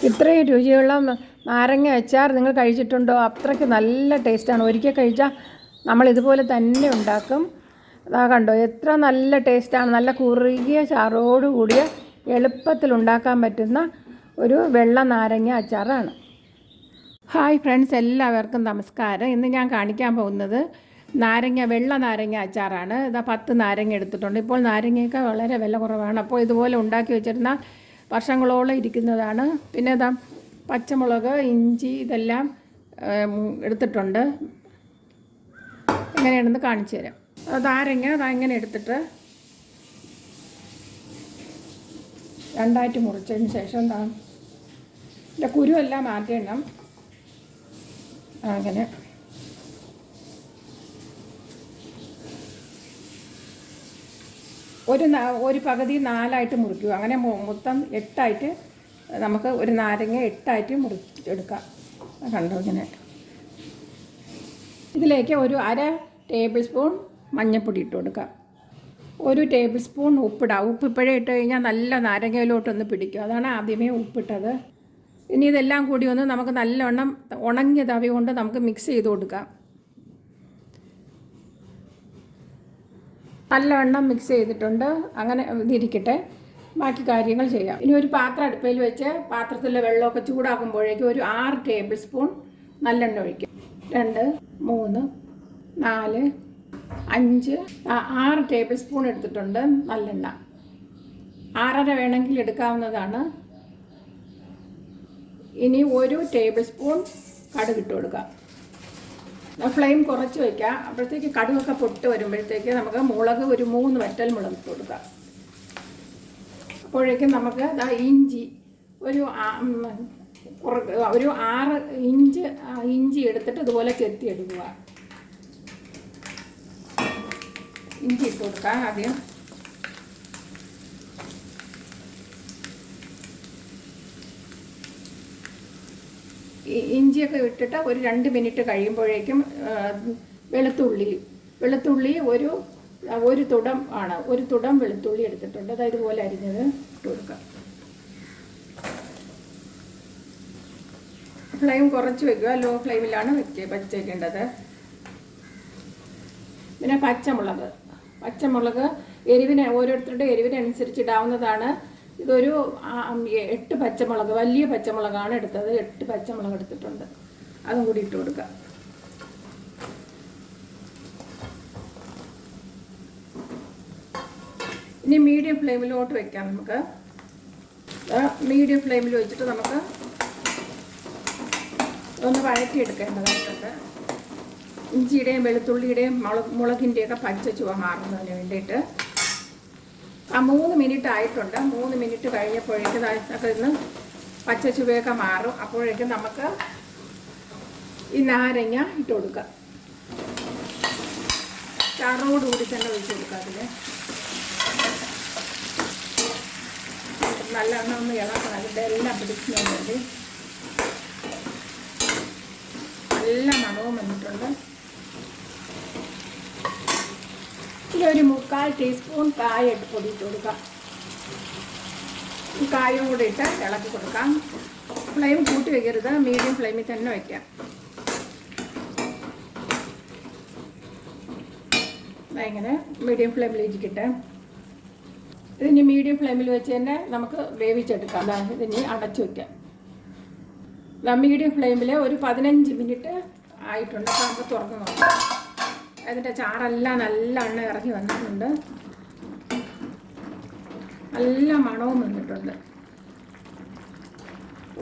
ഇത്രയും രുചിയുള്ള നാരങ്ങ അച്ചാർ നിങ്ങൾ കഴിച്ചിട്ടുണ്ടോ? അത്രയ്ക്ക് നല്ല ടേസ്റ്റാണ്. ഒരിക്കൽ കഴിച്ചാൽ നമ്മളിതുപോലെ തന്നെ ഉണ്ടാക്കും. അതാ കണ്ടോ, എത്ര നല്ല ടേസ്റ്റാണ്. നല്ല കുറുകിയ ചാറോടുകൂടിയ എളുപ്പത്തിൽ ഉണ്ടാക്കാൻ പറ്റുന്ന ഒരു വെള്ള നാരങ്ങ അച്ചാറാണ്. ഹായ് ഫ്രണ്ട്സ്, എല്ലാവർക്കും നമസ്കാരം. ഇന്ന് ഞാൻ കാണിക്കാൻ പോകുന്നത് വെള്ള നാരങ്ങ അച്ചാറാണ്. ഇതാ 10 നാരങ്ങ എടുത്തിട്ടുണ്ട്. ഇപ്പോൾ നാരങ്ങയൊക്കെ വളരെ വില കുറവാണ്. അപ്പോൾ ഇതുപോലെ ഉണ്ടാക്കി വെച്ചിരുന്ന വർഷങ്ങളോളം ഇരിക്കുന്നതാണ്. പിന്നെ ഇതാ പച്ചമുളക്, ഇഞ്ചി ഇതെല്ലാം എടുത്തിട്ടുണ്ട്. എങ്ങനെയാണെന്ന് കാണിച്ചു തരാം. നാരങ്ങ ഇങ്ങനെ എടുത്തിട്ട് രണ്ടായിട്ട് മുറിച്ചതിന് ശേഷം ഇതിൻ്റെ കുരുവെല്ലാം മാറ്റണം. അങ്ങനെ ഒരു പകുതി 4ആയിട്ട് മുറിക്കുക. അങ്ങനെ മൊത്തം 8ആയിട്ട് നമുക്ക് ഒരു നാരങ്ങ 8ആയിട്ട് മുറിച്ചെടുക്കാം. കണ്ടോ ഇങ്ങനെ. ഇതിലേക്ക് ഒരു 1/2 ടേബിൾ സ്പൂൺ മഞ്ഞൾപ്പൊടി ഇട്ട് കൊടുക്കാം. 1 ടേബിൾ സ്പൂൺ ഉപ്പിടാം. ഉപ്പ് ഇപ്പോഴേ ഇട്ട് കഴിഞ്ഞാൽ നല്ല നാരങ്ങയിലോട്ടൊന്ന് പിടിക്കും. അതാണ് ആദ്യമേ ഉപ്പിട്ടത്. ഇനി ഇതെല്ലാം കൂടി ഒന്ന് നമുക്ക് നല്ലവണ്ണം ഉണങ്ങിയ തവി കൊണ്ട് നമുക്ക് മിക്സ് ചെയ്ത് കൊടുക്കാം. നല്ലവണ്ണം മിക്സ് ചെയ്തിട്ടുണ്ട്. അങ്ങനെ ഇതിരിക്കട്ടെ, ബാക്കി കാര്യങ്ങൾ ചെയ്യാം. ഇനി ഒരു പാത്രം അടുപ്പയിൽ വെച്ച് പാത്രത്തിലെ വെള്ളമൊക്കെ ചൂടാക്കുമ്പോഴേക്കും ഒരു 6 ടേബിൾ സ്പൂൺ നല്ലെണ്ണ ഒഴിക്കും. 2, 3, 4, 5, 6 ടേബിൾ സ്പൂൺ എടുത്തിട്ടുണ്ട് നല്ലെണ്ണ. 6.5 വേണമെങ്കിൽ എടുക്കാവുന്നതാണ്. ഇനി 1 ടേബിൾ സ്പൂൺ കടുക് ഇട്ട് കൊടുക്കാം. ഫ്ലെയിം കുറച്ച് വയ്ക്കാം. അപ്പോഴത്തേക്ക് കടുകൊക്കെ പൊട്ട് വരുമ്പോഴത്തേക്ക് നമുക്ക് മുളക് ഒരു 3 വറ്റൽ മുളക് ഇട്ട് കൊടുക്കാം. അപ്പോഴേക്കും നമുക്ക് ഇഞ്ചി ഒരു 6 ഇഞ്ച് ഇഞ്ചി എടുത്തിട്ട് ഇതുപോലെ ചെത്തിയെടുക്കുക. ഇഞ്ചി ഇട്ട് കൊടുക്കാം ആദ്യം. ഇഞ്ചിയൊക്കെ ഇട്ടിട്ട് ഒരു 2 മിനിറ്റ് കഴിയുമ്പോഴേക്കും വെളുത്തുള്ളി ഒരു തുടം ആണ്. ഒരു തുടം വെളുത്തുള്ളി എടുത്തിട്ടുണ്ട്. അതായത് ഇതുപോലെ അരിഞ്ഞത് ഇട്ട് കൊടുക്കാം. ഫ്ലെയിം കുറച്ച് വയ്ക്കുക. ലോ ഫ്ലെയിമിലാണ് വച്ചേക്കേണ്ടത്. പിന്നെ പച്ചമുളക് ഓരോരുത്തരുടെ എരിവിനനുസരിച്ച് ഇടാവുന്നതാണ്. ഇതൊരു 8 പച്ചമുളക്, വലിയ പച്ചമുളകാണ് എടുത്തത്. 8 പച്ചമുളക് എടുത്തിട്ടുണ്ട്. അതും കൂടി ഇട്ട് കൊടുക്കാം. ഇനി മീഡിയം ഫ്ലെയിമിലോട്ട് വെക്കാം. നമുക്ക് മീഡിയം ഫ്ലെയിമിൽ വെച്ചിട്ട് നമുക്ക് ഒന്ന് വഴറ്റിയെടുക്കേണ്ടതായിട്ടുണ്ട്. ഇഞ്ചിയുടെയും വെളുത്തുള്ളിയുടെയും മുളകിൻ്റെയൊക്കെ പച്ച ചുവ മാറുന്നതിന് വേണ്ടിയിട്ട് 3 മിനിറ്റ് ആയിട്ടുണ്ട്. 3 മിനിറ്റ് കഴിഞ്ഞപ്പോഴേക്കും ഒക്കെ ഇന്ന് പച്ച ചുവയൊക്കെ മാറും. അപ്പോഴേക്കും നമുക്ക് ഈ നാരങ്ങ ഇട്ട് കൊടുക്കാം. ചാറോടുകൂടി തന്നെ ഒഴിച്ച് കൊടുക്കാം. അതിൽ നല്ലവണ്ണം ഒന്ന് ഇളക്കണം. അതിൻ്റെ എല്ലാം പിടിക്കുന്നതിന് വേണ്ടി നല്ല മണവും വന്നിട്ടുണ്ട്. ഇതിലൊരു 3/4 ടീസ്പൂൺ പൊടി ഇട്ട് കൊടുക്കാം. ഈ കായും കൂടി ഇട്ട് ഇളക്കി കൊടുക്കാം. ഫ്ലെയിം കൂട്ടി വയ്ക്കരുത്, മീഡിയം ഫ്ലെയിമിൽ തന്നെ വയ്ക്കാം. ഇങ്ങനെ മീഡിയം ഫ്ലെയിമിൽ ഇരിക്കട്ടെ. ഇതിനി മീഡിയം ഫ്ലെയിമിൽ വെച്ച് തന്നെ നമുക്ക് വേവിച്ചെടുക്കാം. അതാണ് ഇതിനി അടച്ചു വയ്ക്കാം. മീഡിയം ഫ്ലെയിമിൽ ഒരു 15 മിനിറ്റ് ആയിട്ടുണ്ട്. അപ്പോൾ നമുക്ക് തുറന്ന് നോക്കാം. അതിൻ്റെ ചാറെല്ലാം നല്ലവണ്ണം ഇറങ്ങി വന്നിട്ടുണ്ട്. നല്ല മണവും വന്നിട്ടുണ്ട്.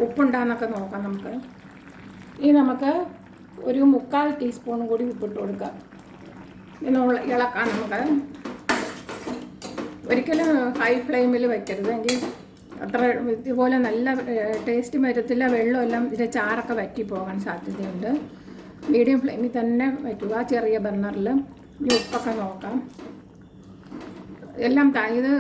ഉപ്പുണ്ടാന്നൊക്കെ നോക്കാം നമുക്ക്. ഇനി നമുക്ക് ഒരു 3/4 ടീസ്പൂൺ കൂടി ഉപ്പിട്ട് കൊടുക്കാം. ഇനി ഇളക്കാം. നമുക്ക് ഒരിക്കലും ഹൈ ഫ്ലെയിമിൽ വയ്ക്കരുത്, എങ്കിൽ അത്ര ഇതുപോലെ നല്ല ടേസ്റ്റ് വരത്തില്ല. വെള്ളമെല്ലാം ഇതിൻ്റെ ചാറൊക്കെ വറ്റിപ്പോകാൻ സാധ്യതയുണ്ട്. മീഡിയം ഫ്ലെയിമിൽ തന്നെ വയ്ക്കുക, ചെറിയ ബർണറിൽ. ഇനി ഉപ്പൊക്കെ നോക്കാം. എല്ലാം ഇത്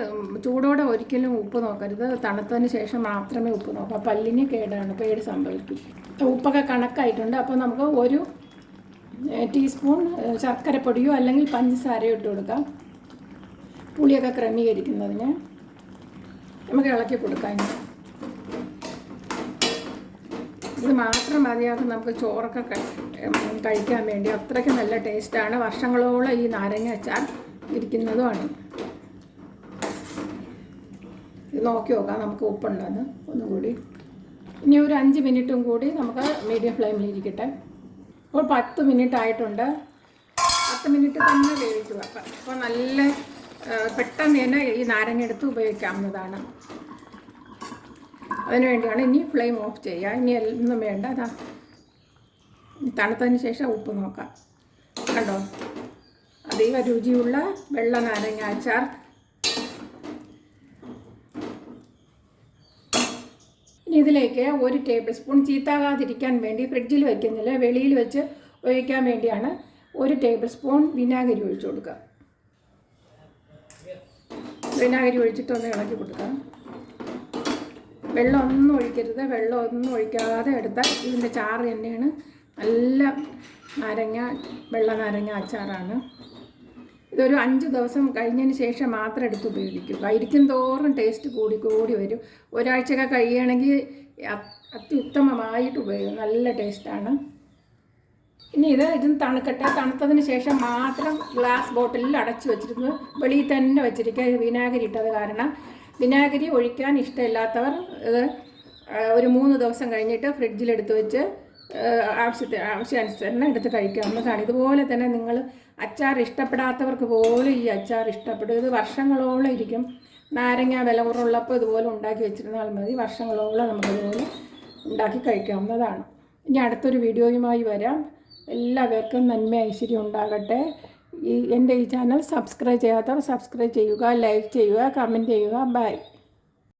ചൂടോടെ ഒരിക്കലും ഉപ്പ് നോക്കരുത്. തണുത്തതിന് ശേഷം മാത്രമേ ഉപ്പ് നോക്കാം. പല്ലിന് കേട് സംഭവിക്കും. ഉപ്പൊക്കെ കണക്കായിട്ടുണ്ട്. അപ്പോൾ നമുക്ക് 1 ടീസ്പൂൺ ശർക്കരപ്പൊടിയോ അല്ലെങ്കിൽ പഞ്ചസാരയോ ഇട്ട് കൊടുക്കാം. പുളിയൊക്കെ ക്രമീകരിക്കുന്നതിന് നമുക്ക് ഇളക്കി കൊടുക്കാം. ഇത് മാത്രം മതിയാകും നമുക്ക് ചോറൊക്കെ കഴിക്കാൻ വേണ്ടി. അത്രയ്ക്ക് നല്ല ടേസ്റ്റാണ്. വർഷങ്ങളോളം ഈ നാരങ്ങ അച്ചാർ ഇരിക്കുന്നതുമാണ്. ഇത് നോക്കി നോക്കാം നമുക്ക് ഉപ്പുണ്ടെന്ന് ഒന്നുകൂടി. ഇനി ഒരു 5 മിനിറ്റും കൂടി നമുക്ക് മീഡിയം ഫ്ലെയിമിൽ ഇരിക്കട്ടെ. ഇപ്പോൾ 10 മിനിറ്റ് ആയിട്ടുണ്ട്. 10 മിനിറ്റ് തന്നെ വേവിക്കുക. അപ്പോൾ നല്ല പെട്ടെന്ന് തന്നെ ഈ നാരങ്ങ എടുത്ത് ഉപയോഗിക്കാവുന്നതാണ്. അതിനുവേണ്ടിയാണ്. ഇനി ഫ്ലെയിം ഓഫ് ചെയ്യുക. ഇനി ഒന്നും വേണ്ട. അതാ തണുത്തതിന് ശേഷം ഉപ്പ് നോക്കാം. കണ്ടോ, അതീവ രുചിയുള്ള വെള്ള നാരങ്ങ അച്ചാർ. ഇനി ഇതിലേക്ക് 1 ടേബിൾ സ്പൂൺ, ചീത്താകാതിരിക്കാൻ വേണ്ടി ഫ്രിഡ്ജിൽ വയ്ക്കുന്നില്ല, വെളിയിൽ വെച്ച് ഉപയോഗിക്കാൻ വേണ്ടിയാണ്, 1 ടേബിൾ സ്പൂൺ വിനാഗിരി ഒഴിച്ചു കൊടുക്കുക. വിനാഗിരി ഒഴിച്ചിട്ടൊന്ന് ഇളക്കി കൊടുക്കാം. വെള്ളമൊന്നും ഒഴിക്കരുത്. വെള്ളമൊന്നും ഒഴിക്കാതെ എടുത്താൽ ഇതിൻ്റെ ചാറ് തന്നെയാണ്. നല്ല വെള്ള നാരങ്ങ അച്ചാറാണ്. ഇതൊരു 5 ദിവസം കഴിഞ്ഞതിന് ശേഷം മാത്രം എടുത്ത് ഉപയോഗിക്കുക. ഇരിക്കും തോറും ടേസ്റ്റ് കൂടി വരും. ഒരാഴ്ചയൊക്കെ കഴിയുകയാണെങ്കിൽ അത്യുത്തമമായിട്ട് ഉപയോഗിക്കും. നല്ല ടേസ്റ്റാണ്. ഇനി ഇത് തണുക്കട്ടെ. തണുത്തതിന് ശേഷം മാത്രം ഗ്ലാസ് ബോട്ടിലിൽ അടച്ചു വെച്ചിരുന്നു വെളിയിൽ തന്നെ വെച്ചിരിക്കുക. വിനാഗിരി ഇട്ടത് കാരണം. വിനാഗിരി ഒഴിക്കാൻ ഇഷ്ടമില്ലാത്തവർ ഇത് ഒരു 3 ദിവസം കഴിഞ്ഞിട്ട് ഫ്രിഡ്ജിലെടുത്ത് വെച്ച് ആവശ്യാനുസരണം എടുത്ത് കഴിക്കാവുന്നതാണ്. ഇതുപോലെ തന്നെ നിങ്ങൾ അച്ചാർ ഇഷ്ടപ്പെടാത്തവർക്ക് പോലും ഈ അച്ചാർ ഇഷ്ടപ്പെടും. ഇത് വർഷങ്ങളോളം ഇരിക്കും. നാരങ്ങ വില കുറവുള്ളപ്പോൾ ഇതുപോലെ ഉണ്ടാക്കി വെച്ചിരുന്നാൽ മതി. വർഷങ്ങളോളം നമുക്കിതുപോലെ ഉണ്ടാക്കി കഴിക്കാവുന്നതാണ്. ഇനി അടുത്തൊരു വീഡിയോയുമായി വരാം. എല്ലാവർക്കും നന്മ ഐശ്വര്യം ഉണ്ടാകട്ടെ. എൻ്റെ ഈ ചാനൽ സബ്സ്ക്രൈബ് ചെയ്യാത്തവർ സബ്സ്ക്രൈബ് ചെയ്യുക, ലൈക്ക് ചെയ്യുക, കമൻറ്റ് ചെയ്യുക. ബൈ.